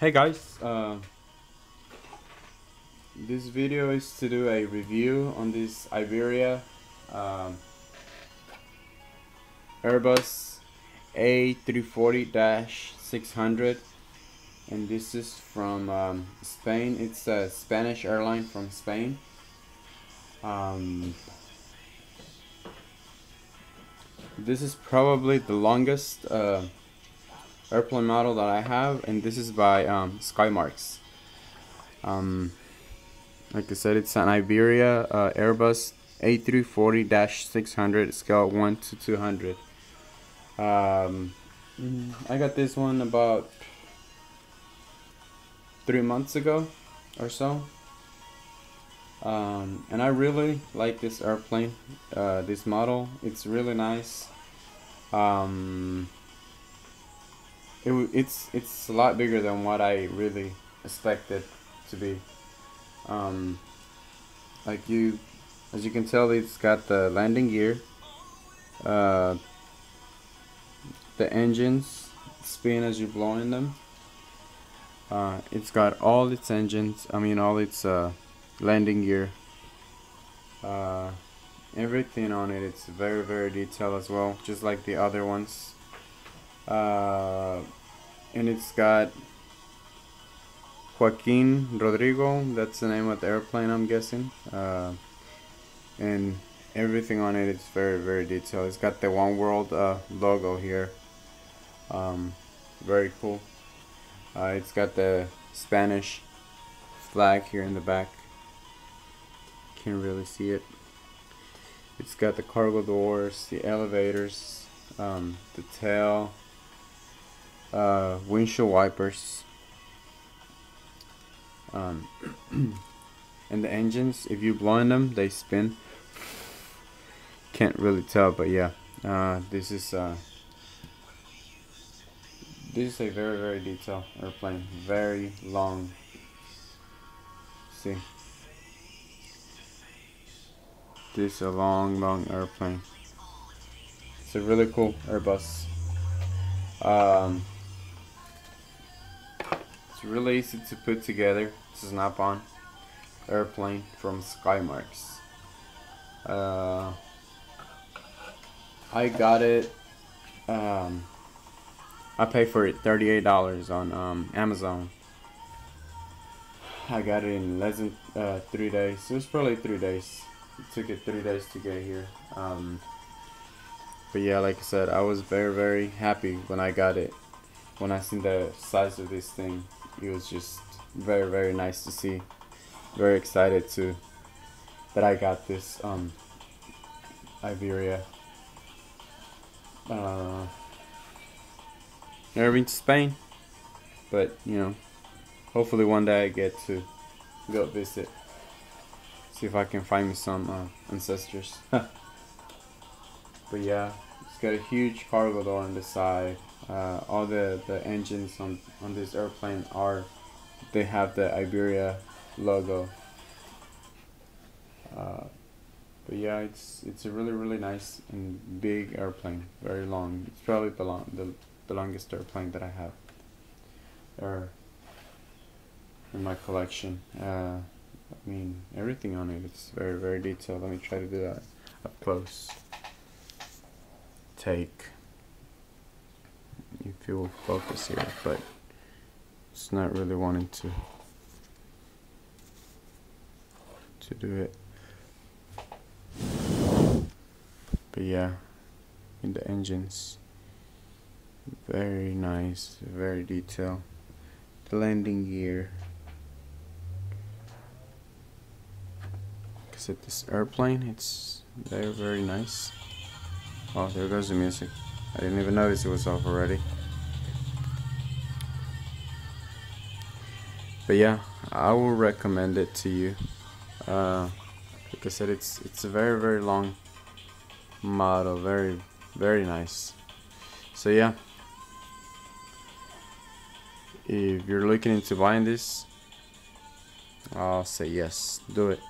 Hey guys, this video is to do a review on this Iberia um, Airbus A340-600, and this is from Spain. It's a Spanish airline from Spain. This is probably the longest airplane model that I have, and this is by Skymarks. Like I said, it's an Iberia Airbus A340-600 scale 1 to 200. I got this one about 3 months ago or so, and I really like this airplane, this model. It's really nice. It's a lot bigger than what I really expected to be. As you can tell, it's got the landing gear, the engines spin as you blow in them. It's got all its engines, all its landing gear, everything on it. It's very, very detailed as well, just like the other ones. And it's got Joaquin Rodrigo, that's the name of the airplane, I'm guessing. And everything on it is very, very detailed. It's got the One World logo here. Very cool. It's got the Spanish flag here in the back. Can't really see it. It's got the cargo doors, the elevators, the tail, windshield wipers, and the engines, if you blow in them, they spin. Can't really tell, but yeah, this is a very, very detailed airplane, very long. See, this is a long airplane. It's a really cool Airbus. It's really easy to put together. It's a snap-on airplane from Skymarks. I got it. I paid for it $38 on Amazon. I got it in less than 3 days. It was probably 3 days. It took it 3 days to get here. But yeah, like I said, I was very, very happy when I got it. When I seen the size of this thing, it was just very, very nice to see. Very excited that I got this Iberia. Never been to Spain, but hopefully one day I get to go visit. See if I can find me some ancestors. But yeah, it's got a huge cargo door on the side. All the engines on this airplane they have the Iberia logo. But yeah, it's a really, really nice and big airplane, very long. It's probably the longest airplane that I have in my collection. Everything on it, it's very, very detailed. Let me try to do that up close. Take, if you will focus here, but it's not really wanting to do it. But yeah, in the engines, very nice, very detailed. The landing gear. Cause at this airplane, it's very, very nice. Oh, there goes the music. I didn't even notice it was off already. But yeah, I will recommend it to you. Like I said, it's a very, very long model, very, very nice. So yeah, if you're looking into buying this, I'll say yes, do it.